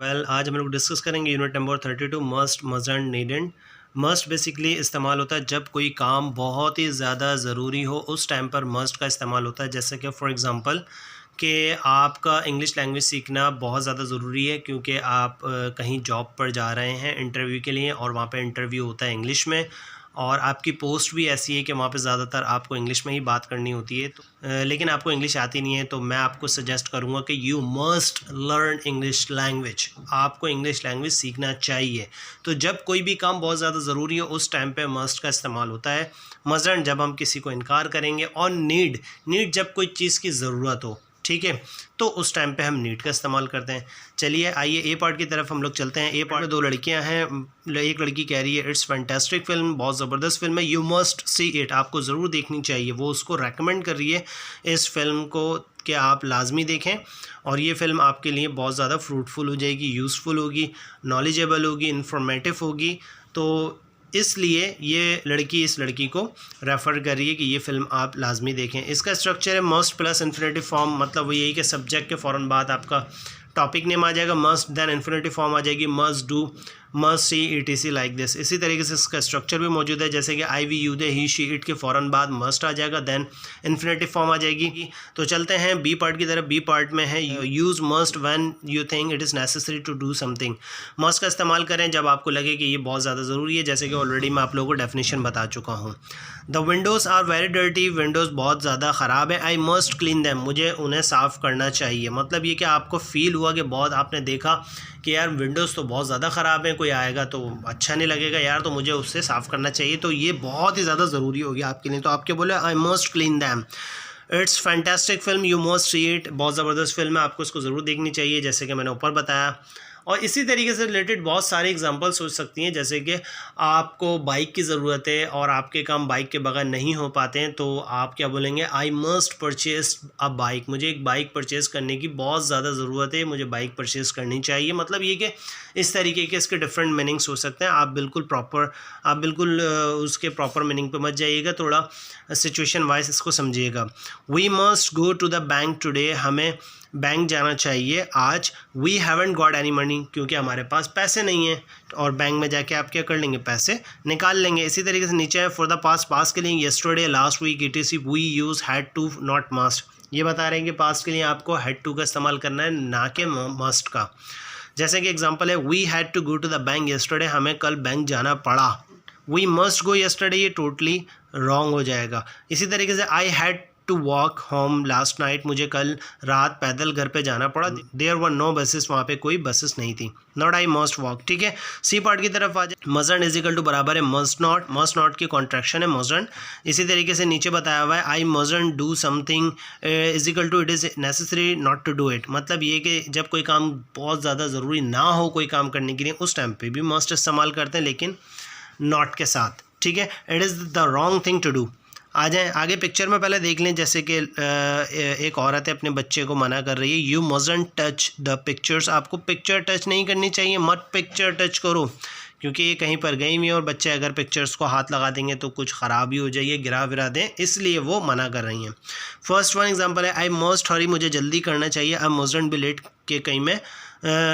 आज हम लोग डिस्कस करेंगे unit number 32 must must and needn't. Must basically इस्तेमाल होता है जब कोई काम बहुत ही ज़्यादा ज़रूरी हो, उस टाइम पर मस्ट का इस्तेमाल होता है। जैसे कि फॉर एग्ज़ाम्पल कि आपका इंग्लिश लैंग्वेज सीखना बहुत ज़्यादा ज़रूरी है, क्योंकि आप कहीं जॉब पर जा रहे हैं इंटरव्यू के लिए, और वहाँ पे इंटरव्यू होता है इंग्लिश में, और आपकी पोस्ट भी ऐसी है कि वहाँ पे ज़्यादातर आपको इंग्लिश में ही बात करनी होती है। तो लेकिन आपको इंग्लिश आती नहीं है, तो मैं आपको सजेस्ट करूँगा कि you must learn English language. आपको इंग्लिश लैंग्वेज सीखना चाहिए। तो जब कोई भी काम बहुत ज़्यादा ज़रूरी हो, उस टाइम पे मस्ट का इस्तेमाल होता है। मज़न जब हम किसी को इनकार करेंगे, और नीड जब कोई चीज़ की ज़रूरत हो, ठीक है, तो उस टाइम पे हम नीड का इस्तेमाल करते हैं। चलिए आइए ए पार्ट की तरफ हम लोग चलते हैं। ए पार्ट में दो लड़कियां हैं। एक लड़की कह रही है इट्स फैंटास्टिक फिल्म, बहुत ज़बरदस्त फिल्म है, यू मस्ट सी इट, आपको ज़रूर देखनी चाहिए। वो उसको रेकमेंड कर रही है इस फिल्म को कि आप लाजमी देखें, और ये फ़िल्म आपके लिए बहुत ज़्यादा फ्रूटफुल हो जाएगी, यूज़फुल होगी, नॉलेजेबल होगी, इन्फॉर्मेटिव होगी। तो इसलिए ये लड़की इस लड़की को रेफ़र कर रही है कि ये फ़िल्म आप लाजमी देखें। इसका स्ट्रक्चर है मस्ट प्लस इन्फिनेटिव फॉर्म, मतलब वो यही कि सब्जेक्ट के फ़ौरन बाद आपका टॉपिक नेम आ जाएगा, मस्ट, देन इन्फिनेटिव फॉर्म आ जाएगी, must do, must see, ETC like this. इसी तरीके से इसका स्ट्रक्चर भी मौजूद है, जैसे कि I, we, you, they, he, she, it के फ़ौरन बाद मस्ट आ जाएगा, देन इन्फिनेटिव फॉर्म आ जाएगी। तो चलते हैं बी पार्ट की तरफ। बी पार्ट में है use must when you think it is necessary to do something. Must का इस्तेमाल करें जब आपको लगे कि ये बहुत ज़्यादा ज़रूरी है, जैसे कि ऑलरेडी मैं आप लोगों को डेफिनेशन बता चुका हूँ। The windows are very dirty, windows बहुत ज़्यादा ख़राब है। आई मस्ट क्लीन दैम, मुझे उन्हें साफ़ करना चाहिए। मतलब ये कि आपको फ़ील हुआ कि बहुत, आपने देखा कि यार विंडोज़ तो बहुत ज़्यादा ख़राब है, कोई आएगा तो अच्छा नहीं लगेगा यार, तो मुझे उससे साफ़ करना चाहिए, तो ये बहुत ही ज़्यादा ज़रूरी होगी आपके लिए। तो आपके बोले I must clean them. It's fantastic film, you must see it, बहुत ज़बरदस्त फिल्म है, आपको इसको ज़रूर देखनी चाहिए, जैसे कि मैंने ऊपर बताया। और इसी तरीके से रिलेटेड बहुत सारी एग्जांपल्स हो सकती हैं, जैसे कि आपको बाइक की ज़रूरत है और आपके काम बाइक के बगैर नहीं हो पाते हैं, तो आप क्या बोलेंगे, I must purchase a bike, मुझे एक बाइक परचेज़ करने की बहुत ज़्यादा ज़रूरत है, मुझे बाइक परचेज़ करनी चाहिए। मतलब ये कि इस तरीके के इसके डिफरेंट मीनिंग्स हो सकते हैं। आप बिल्कुल उसके प्रॉपर मीनिंग पे मत जाइएगा, थोड़ा सिचुएशन वाइज इसको समझिएगा। We must go to the bank today, हमें बैंक जाना चाहिए आज। We haven't got any money, क्योंकि हमारे पास पैसे नहीं हैं, और बैंक में जाके आप क्या कर लेंगे, पैसे निकाल लेंगे। इसी तरीके से नीचे है फॉर द पास के लिए yesterday, last week, ETC, we use had to not must. ये बता रहे हैं कि पास के लिए आपको हैड टू का इस्तेमाल करना है, ना कि मस्ट का। जैसे कि एग्जांपल है we had to go to the bank yesterday, हमें कल बैंक जाना पड़ा। वी मस्ट गो येस्टरडे, ये टोटली रॉन्ग हो जाएगा। इसी तरीके से I had to walk home last night, मुझे कल रात पैदल घर पे जाना पड़ा। देयर वर नो बसेस, वहाँ पे कोई बसेस नहीं थी। नॉट आई मस्ट वॉक, ठीक है। सी पार्ट की तरफ आ जाए। मजन इजिकल टू बराबर है मस्ट नॉट की कॉन्ट्रैक्शन है मजन। इसी तरीके से नीचे बताया हुआ है I mustn't do something is equal to it is necessary not to do it. मतलब ये कि जब कोई काम बहुत ज़्यादा ज़रूरी ना हो कोई काम करने के लिए, उस टाइम पे भी मस्ट इस्तेमाल करते हैं, लेकिन नॉट के साथ, ठीक है। It is the wrong thing to do. आ जाएँ आगे पिक्चर में, पहले देख लें। जैसे कि एक औरत है अपने बच्चे को मना कर रही है, यू मजंट टच द पिक्चर्स, आपको पिक्चर टच नहीं करनी चाहिए, मत पिक्चर टच करो, क्योंकि ये कहीं पर गई हुई है और बच्चे अगर पिक्चर्स को हाथ लगा देंगे तो कुछ ख़राब ही हो जाएगी, गिरा विरा दें, इसलिए वो मना कर रही हैं। फर्स्ट वन एग्जांपल है आई मस्ट हरी, मुझे जल्दी करना चाहिए, आई मस्टंट बी लेट, के कहीं में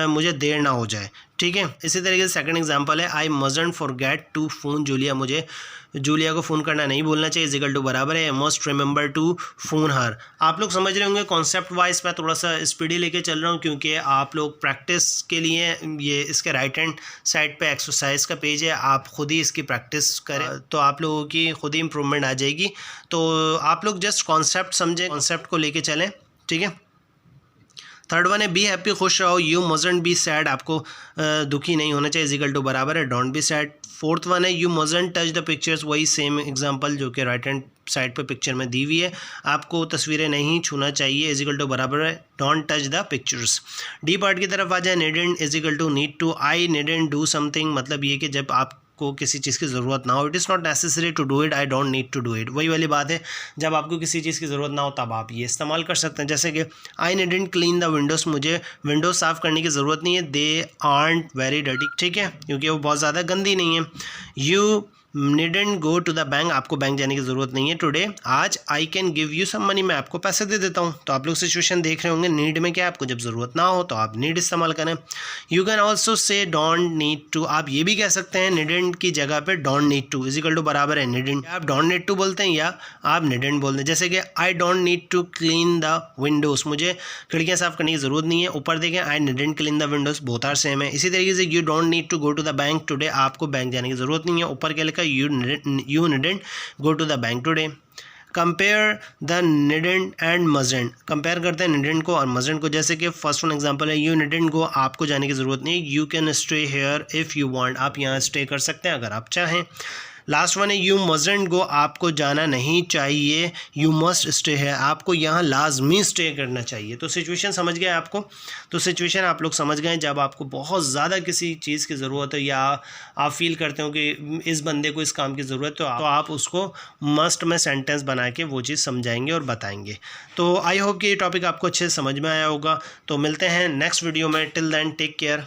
मुझे देर ना हो जाए, ठीक है। इसी तरीके से सेकंड एग्जांपल है I mustn't forget to phone Julia, मुझे जूलिया को फ़ोन करना नहीं भूलना चाहिए, इजिकल टू बराबर है must remember to phone her. आप लोग समझ रहे होंगे कॉन्सेप्ट वाइज, मैं थोड़ा सा स्पीडी लेके चल रहा हूँ, क्योंकि आप लोग प्रैक्टिस के लिए, ये इसके राइट हैंड साइड पे एक्सरसाइज का पेज है, आप खुद ही इसकी प्रैक्टिस करें तो आप लोगों की खुद ही इंप्रूवमेंट आ जाएगी। तो आप लोग जस्ट कॉन्सेप्ट समझें, कॉन्सेप्ट को लेके चलें, ठीक है। थर्ड वन है बी हैप्पी, खुश रहो, यू मजंट बी सैड, आपको दुखी नहीं होना चाहिए, इजिकल टू बराबर है don't be sad. Fourth one है यू मजंट टच द पिक्चर्स, वही सेम एग्जांपल जो कि राइट हैंड साइड पे पिक्चर में दी हुई है, आपको तस्वीरें नहीं छूना चाहिए, इजिकल टू बराबर है don't touch the pictures. D part की तरफ आ जाए, needn't is equal to need to, I needn't do something, मतलब ये कि जब आप को किसी चीज़ की ज़रूरत ना हो, it is not necessary to do it, I don't need to do it, वही वाली बात है, जब आपको किसी चीज़ की ज़रूरत ना हो तब आप ये इस्तेमाल कर सकते हैं। जैसे कि आई नीडेंट क्लीन द विंडोज़, मुझे विंडोज़ साफ़ करने की ज़रूरत नहीं है, दे आर्ट वेरी डर्टी, ठीक है, क्योंकि वो बहुत ज़्यादा गंदी नहीं है। You needn't go to the bank, आपको बैंक जाने की ज़रूरत नहीं है टुडे। आज I can give you some money, मैं आपको पैसे दे देता हूँ। तो आप लोग सिचुएशन देख रहे होंगे, नीड में क्या है, आपको जब ज़रूरत ना हो तो आप नीड इस्तेमाल करें। You can also say don't need to, आप ये भी कह सकते हैं नीडेंट की जगह पे don't need to is equal to बराबर है नीडेंट। आप डोंट नीड टू बोलते हैं या आप नीडेंट बोलते हैं। जैसे कि I don't need to clean the windows, मुझे खिड़कियाँ साफ़ करने की ज़रूरत नहीं है। ऊपर देखें I needn't clean the windows, both are same है। इसी तरीके से you don't need to go to the bank today, आपको बैंक जाने की ज़रूरत नहीं है। ऊपर क्या लिखा, you needn't go to the bank today. Compare the needn't and mustn't, compare करते हैं नीडेंट को और मस्टेंट को। जैसे कि फर्स्ट वन एग्जांपल है, यू नीडेंट गो, आपको जाने की ज़रूरत नहीं। You can stay here if you want, आप यहाँ स्टे कर सकते हैं अगर आप चाहें। लास्ट वन है, यू मस्टेंट गो, आपको जाना नहीं चाहिए। यू मस्ट स्टे है, आपको यहाँ लाजमी स्टे करना चाहिए। तो सिचुएशन समझ गए आपको, तो सिचुएशन आप लोग समझ गए। जब आपको बहुत ज़्यादा किसी चीज़ की ज़रूरत है या आप फील करते हो कि इस बंदे को इस काम की ज़रूरत है, तो आप उसको मस्ट में सेंटेंस बना के वो चीज़ समझाएंगे और बताएंगे। तो आई होप कि ये टॉपिक आपको अच्छे से समझ में आया होगा। तो मिलते हैं नेक्स्ट वीडियो में, टिल देन टेक केयर।